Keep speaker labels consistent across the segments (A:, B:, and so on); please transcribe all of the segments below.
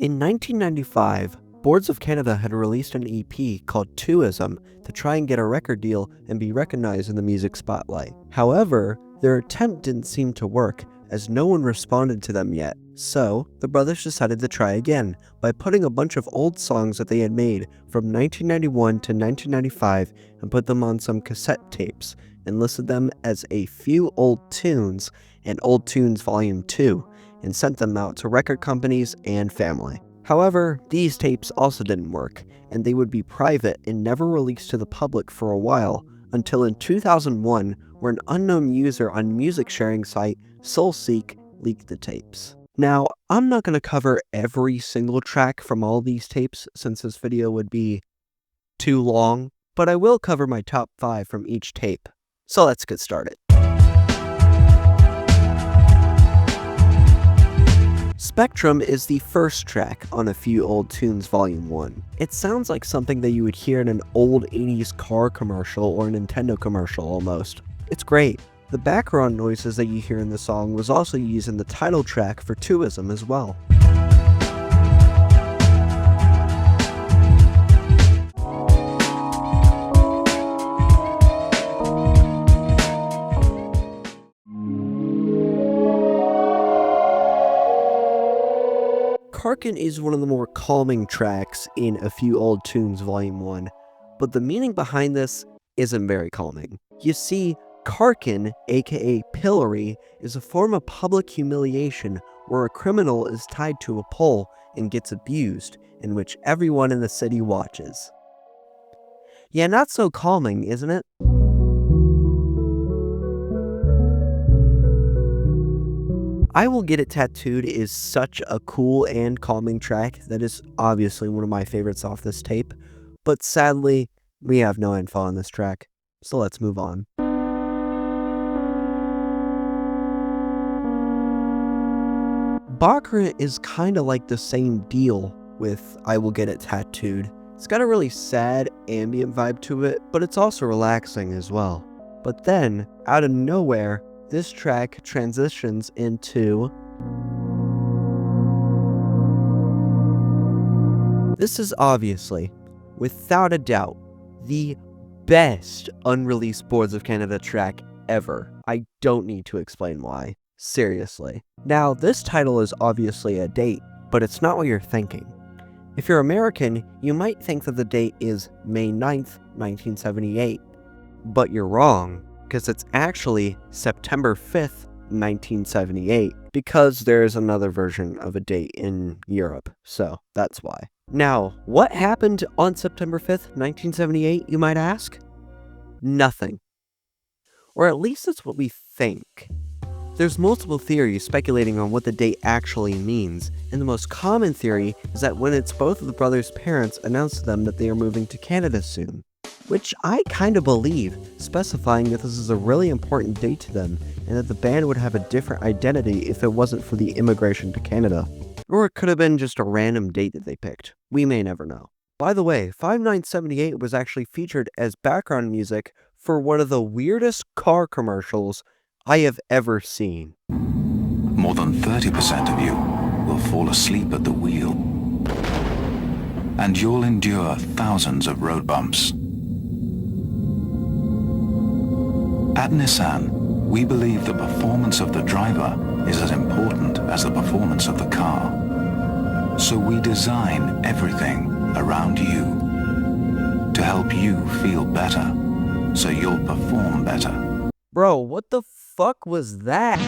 A: In 1995, Boards of Canada had released an EP called Touism to try and get a record deal and be recognized in the music spotlight. However, their attempt didn't seem to work, as no one responded to them yet. So, the brothers decided to try again by putting a bunch of old songs that they had made from 1991 to 1995 and put them on some cassette tapes and listed them as A Few Old Tunes and Old Tunes Volume 2 and sent them out to record companies and family. However, these tapes also didn't work, and they would be private and never released to the public for a while, until in 2001, where an unknown user on music sharing site SoulSeek leaked the tapes. Now, I'm not going to cover every single track from all these tapes since this video would be too long, but I will cover my top 5 from each tape. So let's get started. Spectrum is the first track on A Few Old Tunes Volume 1. It sounds like something that you would hear in an old 80s car commercial or a Nintendo commercial almost. It's great. The background noises that you hear in the song was also used in the title track for Touism as well. Carcan is one of the more calming tracks in A Few Old Tunes Volume 1, but the meaning behind this isn't very calming. You see, carcan, aka pillory, is a form of public humiliation where a criminal is tied to a pole and gets abused, in which everyone in the city watches. Yeah, not so calming, isn't it? I Will Get It Tattooed is such a cool and calming track that is obviously one of my favorites off this tape, but sadly, we have no info on this track, so let's move on. Boqurant is kinda like the same deal with I Will Get It Tattooed. It's got a really sad ambient vibe to it, but it's also relaxing as well. But then, out of nowhere, this track transitions into... This is obviously, without a doubt, the best unreleased Boards of Canada track ever. I don't need to explain why. Seriously. Now, this title is obviously a date, but it's not what you're thinking. If you're American, you might think that the date is May 9th, 1978. But you're wrong, because it's actually September 5th, 1978, because there's another version of a date in Europe, so that's why. Now, what happened on September 5th, 1978, you might ask? Nothing. Or at least that's what we think. There's multiple theories speculating on what the date actually means, and the most common theory is that when it's both of the brothers' parents announce to them that they are moving to Canada soon. Which I kinda believe, specifying that this is a really important date to them, and that the band would have a different identity if it wasn't for the immigration to Canada. Or it could have been just a random date that they picked. We may never know. By the way, 5978 was actually featured as background music for one of the weirdest car commercials I have ever seen.
B: More than 30% of you will fall asleep at the wheel. And you'll endure thousands of road bumps. At Nissan, we believe the performance of the driver is as important as the performance of the car. So we design everything around you to help you feel better, so you'll perform better.
A: Bro, what the fuck was that?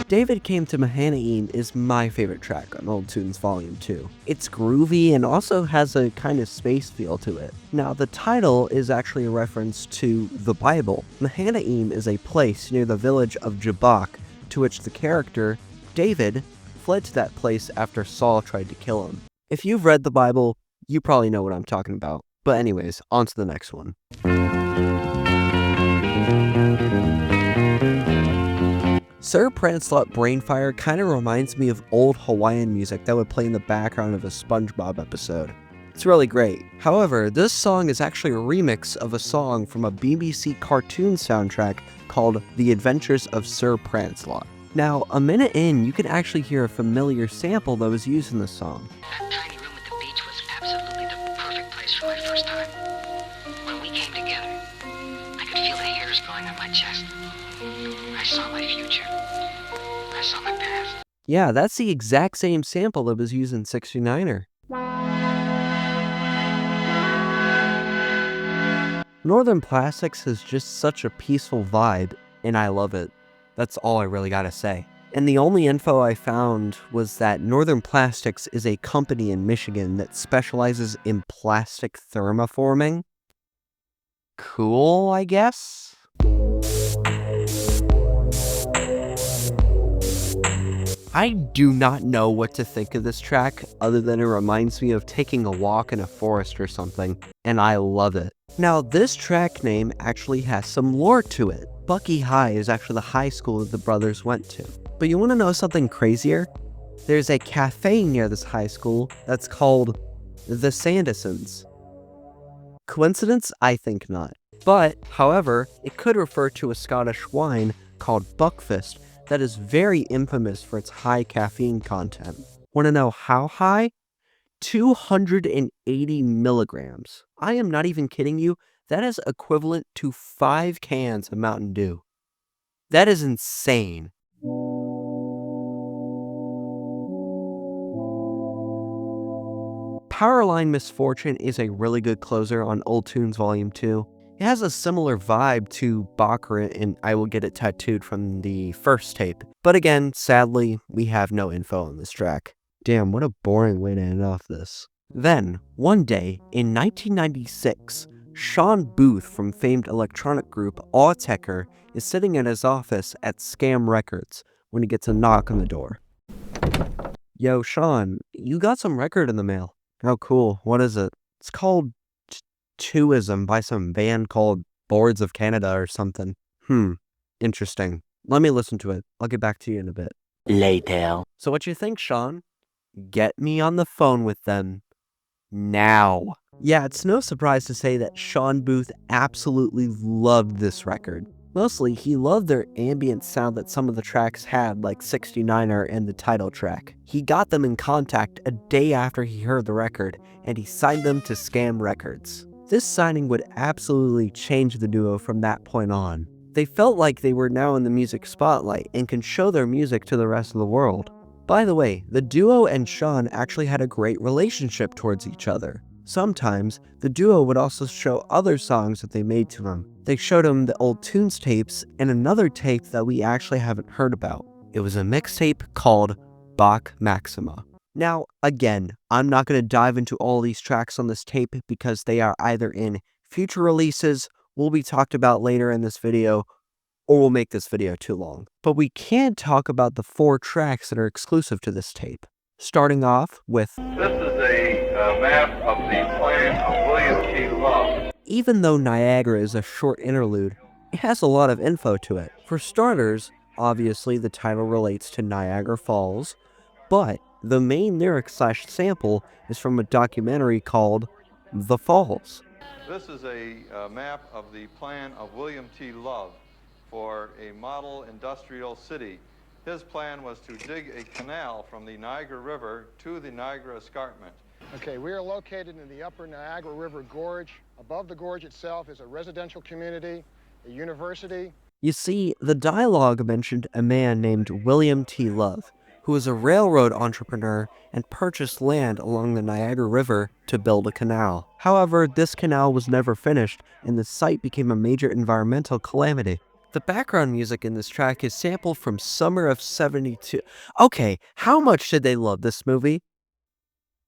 A: David Came to Mahana'im is my favorite track on Old Tunes Volume 2. It's groovy and also has a kind of space feel to it. Now, the title is actually a reference to the Bible. Mahana'im is a place near the village of Jabbok, to which the character, David, fled to that place after Saul tried to kill him. If you've read the Bible, you probably know what I'm talking about. But anyways, on to the next one. Sir Prancelot Brainfire kind of reminds me of old Hawaiian music that would play in the background of a SpongeBob episode. It's really great. However, this song is actually a remix of a song from a BBC cartoon soundtrack called The Adventures of Sir Prancelot. Now, a minute in, you can actually hear a familiar sample that was used in the song.
C: That tiny room at the beach was absolutely the perfect place for my first time. When we came together, I could feel the hairs growing on my chest. I saw my future. I saw my past.
A: Yeah, that's the exact same sample that was used in 69er. Northern Plastics has just such a peaceful vibe, and I love it. That's all I really gotta say. And the only info I found was that Northern Plastics is a company in Michigan that specializes in plastic thermoforming. Cool, I guess? I do not know what to think of this track other than it reminds me of taking a walk in a forest or something, and I love it. Now, this track name actually has some lore to it. Buckie High is actually the high school that the brothers went to. But you want to know something crazier? There's a cafe near this high school that's called the Sandersons. Coincidence? I think not. But, however, it could refer to a Scottish wine called Buckfast that is very infamous for its high caffeine content. Want to know how high? 280 milligrams. I am not even kidding you. That is equivalent to 5 cans of Mountain Dew. That is insane. Powerline Misfortune is a really good closer on Old Tunes Volume 2. It has a similar vibe to boqurant and I Will Get It Tattooed from the first tape. But again, sadly, we have no info on this track. Damn, what a boring way to end off this. Then, one day, in 1996, Sean Booth from famed electronic group Autechre is sitting in his office at Skam Records when he gets a knock on the door. Yo, Sean, you got some record in the mail. Oh, cool. What is it? It's called Twoism by some band called Boards of Canada or something. Interesting. Let me listen to it. I'll get back to you in a bit.
D: Later.
A: So what you think, Sean? Get me on the phone with them now. Yeah, it's no surprise to say that Sean Booth absolutely loved this record. Mostly, he loved their ambient sound that some of the tracks had, like 69er and the title track. He got them in contact a day after he heard the record, and he signed them to Skam Records. This signing would absolutely change the duo from that point on. They felt like they were now in the music spotlight and can show their music to the rest of the world. By the way, the duo and Sean actually had a great relationship towards each other. Sometimes, the duo would also show other songs that they made to him. They showed him the old tunes tapes and another tape that we actually haven't heard about. It was a mixtape called Bach Maxima. Now, again, I'm not going to dive into all these tracks on this tape because they are either in future releases, will be talked about later in this video, or will make this video too long. But we can talk about the 4 tracks that are exclusive to this tape. Starting off with...
E: This is a map of the plan of William T. Love.
A: Even though Niagara is a short interlude, it has a lot of info to it. For starters, obviously the title relates to Niagara Falls, but the main lyric / sample is from a documentary called The Falls.
E: This is a map of the plan of William T. Love for a model industrial city. His plan was to dig a canal from the Niagara River to the Niagara Escarpment.
F: Okay, we are located in the upper Niagara River Gorge. Above the gorge itself is a residential community, a university.
A: You see, the dialogue mentioned a man named William T. Love, who was a railroad entrepreneur and purchased land along the Niagara River to build a canal. However, this canal was never finished, and the site became a major environmental calamity. The background music in this track is sampled from Summer of '72. Okay, how much did they love this movie?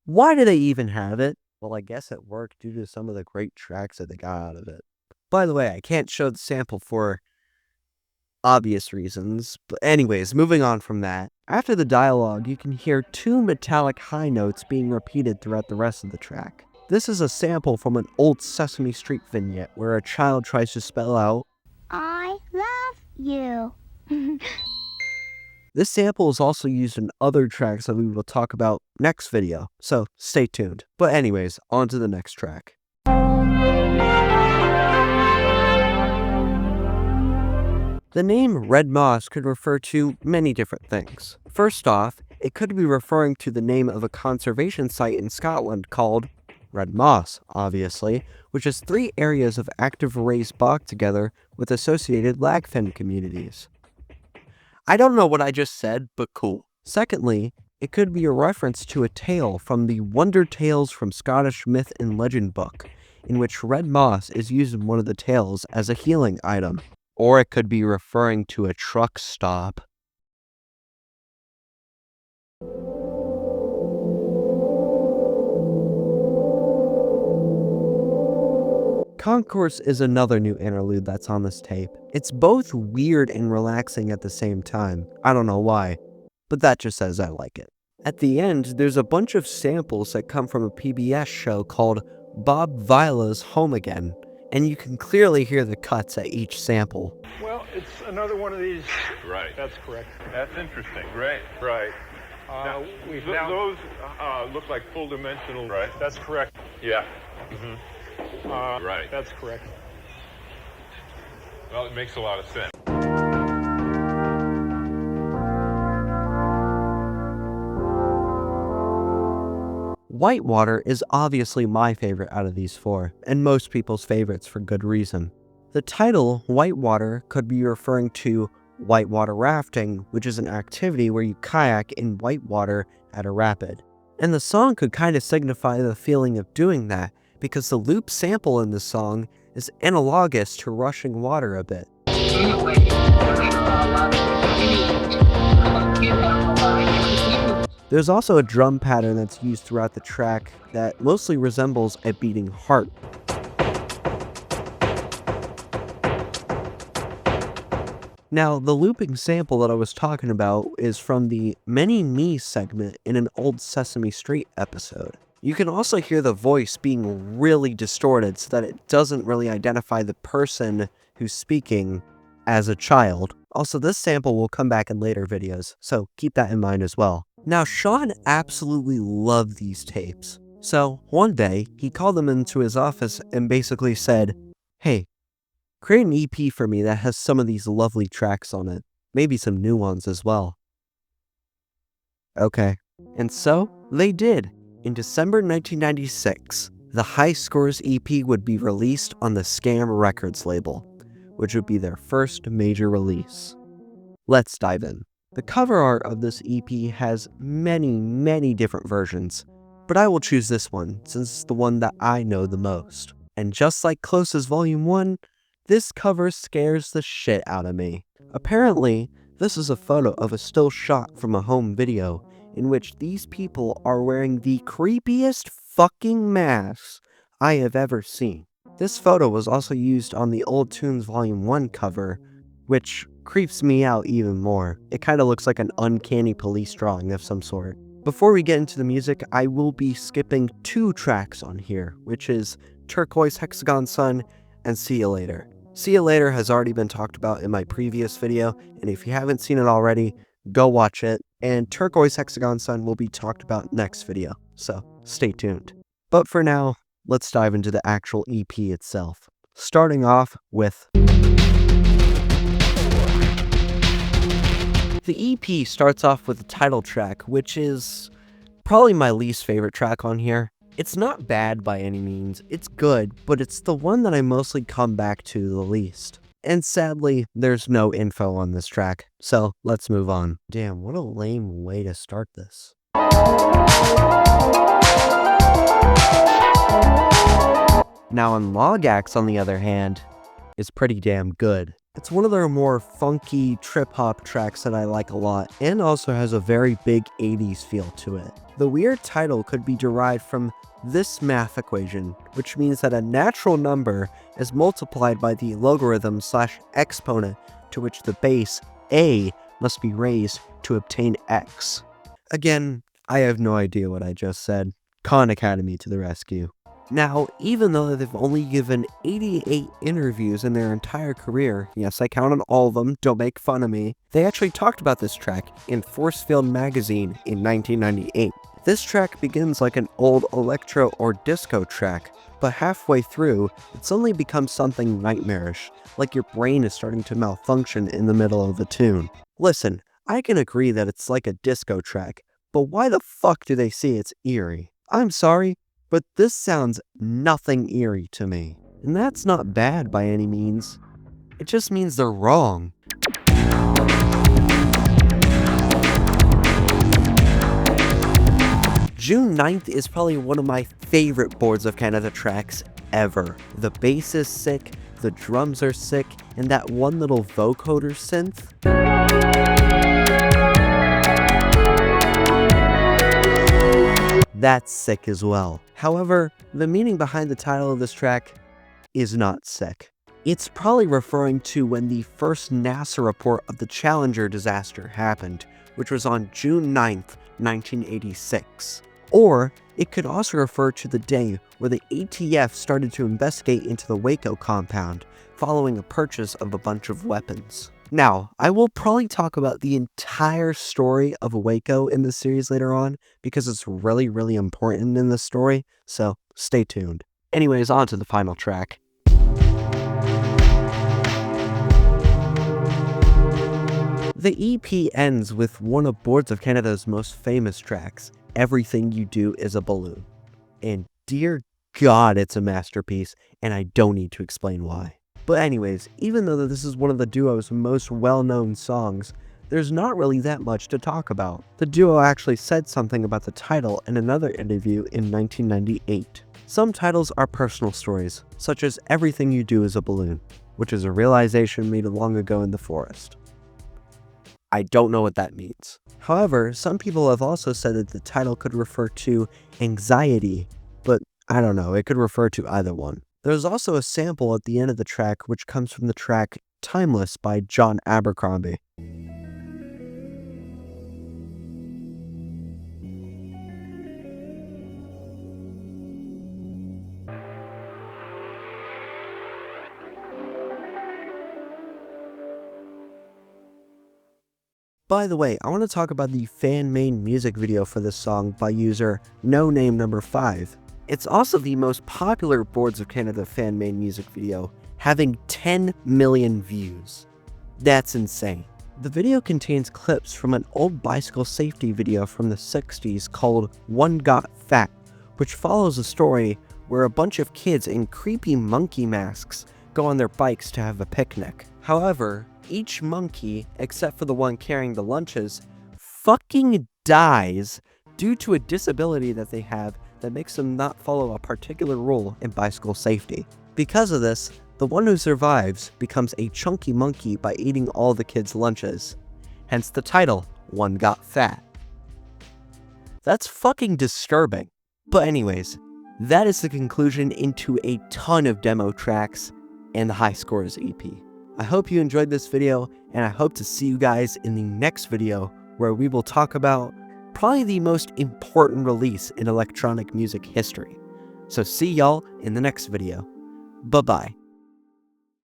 A: Why do they even have it? Well, I guess it worked due to some of the great tracks that they got out of it. By the way, I can't show the sample for obvious reasons. But anyways, moving on from that. After the dialogue, you can hear 2 metallic high notes being repeated throughout the rest of the track. This is a sample from an old Sesame Street vignette where a child tries to spell out,
G: I love you.
A: This sample is also used in other tracks that we will talk about next video, so stay tuned. But anyways, on to the next track. The name Red Moss could refer to many different things. First off, it could be referring to the name of a conservation site in Scotland called Red Moss, obviously, which is 3 areas of active raised bog together with associated lagfin communities. I don't know what I just said, but cool. Secondly, it could be a reference to a tale from the Wonder Tales from Scottish Myth and Legend book, in which red moss is used in one of the tales as a healing item. Or it could be referring to a truck stop. Concourse is another new interlude that's on this tape. It's both weird and relaxing at the same time. I don't know why, but that just says I like it. At the end, there's a bunch of samples that come from a PBS show called Bob Vila's Home Again, and you can clearly hear the cuts at each sample.
D: Well, it's another one of these.
H: Right.
D: That's correct.
H: That's interesting. Right. Right. Now, those look like full dimensional. Right.
D: That's correct.
H: Yeah.
D: Right. That's correct.
H: Well, it makes a lot of sense.
A: Whitewater is obviously my favorite out of these 4, and most people's favorites for good reason. The title, Whitewater, could be referring to whitewater rafting, which is an activity where you kayak in whitewater at a rapid. And the song could kind of signify the feeling of doing that, because the loop sample in the song is analogous to rushing water a bit. There's also a drum pattern that's used throughout the track that mostly resembles a beating heart. Now, the looping sample that I was talking about is from the Many Me segment in an old Sesame Street episode. You can also hear the voice being really distorted so that it doesn't really identify the person who's speaking as a child. Also, this sample will come back in later videos, so keep that in mind as well. Now, Sean absolutely loved these tapes. So, one day, he called them into his office and basically said, "Hey, create an EP for me that has some of these lovely tracks on it. Maybe some new ones as well." Okay. And so, they did. In December 1996, the High Scores EP would be released on the Skam Records label, which would be their first major release. Let's dive in. The cover art of this EP has many different versions, but I will choose this one since it's the one that I know the most. And just like Close's Volume 1, this cover scares the shit out of me. Apparently, this is a photo of a still shot from a home video in which these people are wearing the creepiest fucking masks I have ever seen. This photo was also used on the Old Tunes Volume 1 cover, which creeps me out even more. It kind of looks like an uncanny police drawing of some sort. Before we get into the music, I will be skipping 2 tracks on here, which is Turquoise Hexagon Sun and See You Later. See You Later has already been talked about in my previous video, and if you haven't seen it already, go watch it, and Turquoise Hexagon Sun will be talked about next video, so stay tuned. But for now, let's dive into the actual EP itself. Starting off with... The EP starts off with the title track, which is probably my least favorite track on here. It's not bad by any means, it's good, but it's the one that I mostly come back to the least. And sadly, there's no info on this track, so let's move on. Damn, what a lame way to start this. Now, nlogax, on the other hand, is pretty damn good. It's one of their more funky trip-hop tracks that I like a lot, and also has a very big 80s feel to it. The weird title could be derived from this math equation, which means that a natural number is multiplied by the logarithm / exponent to which the base, a, must be raised to obtain x. Again, I have no idea what I just said. Khan Academy to the rescue. Now, even though they've only given 88 interviews in their entire career, yes, I counted all of them, don't make fun of me, they actually talked about this track in Force Field magazine in 1998. This track begins like an old electro or disco track, but halfway through, it suddenly becomes something nightmarish, like your brain is starting to malfunction in the middle of the tune. Listen, I can agree that it's like a disco track, but why the fuck do they say it's eerie? I'm sorry, but this sounds nothing eerie to me. And that's not bad by any means. It just means they're wrong. June 9th is probably one of my favorite Boards of Canada tracks ever. The bass is sick, the drums are sick, and that one little vocoder synth. That's sick as well. However, the meaning behind the title of this track is not sick. It's probably referring to when the first NASA report of the Challenger disaster happened, which was on June 9th, 1986. Or it could also refer to the day where the ATF started to investigate into the Waco compound following a purchase of a bunch of weapons. Now, I will probably talk about the entire story of Waco in this series later on because it's really, really important in this story, so stay tuned. Anyways, on to the final track. The EP ends with one of Boards of Canada's most famous tracks, Everything You Do Is a Balloon. And dear God, it's a masterpiece, and I don't need to explain why. But anyways, even though this is one of the duo's most well-known songs, there's not really that much to talk about. The duo actually said something about the title in another interview in 1998. Some titles are personal stories, such as Everything You Do Is a Balloon, which is a realization made long ago in the forest. I don't know what that means. However, some people have also said that the title could refer to anxiety, but I don't know, it could refer to either one. There's also a sample at the end of the track which comes from the track Timeless by John Abercrombie. By the way, I want to talk about the fan-made music video for this song by user NoName5. It's also the most popular Boards of Canada fan-made music video, having 10 million views. That's insane. The video contains clips from an old bicycle safety video from the 60s called One Got Fat, which follows a story where a bunch of kids in creepy monkey masks go on their bikes to have a picnic. However, each monkey, except for the one carrying the lunches, fucking dies due to a disability that they have that makes them not follow a particular rule in bicycle safety. Because of this, the one who survives becomes a chunky monkey by eating all the kids' lunches. Hence the title, One Got Fat. That's fucking disturbing. But anyways, that is the conclusion into a ton of demo tracks and the High Scores EP. I hope you enjoyed this video, and I hope to see you guys in the next video where we will talk about probably the most important release in electronic music history. So see y'all in the next video. Bye-bye.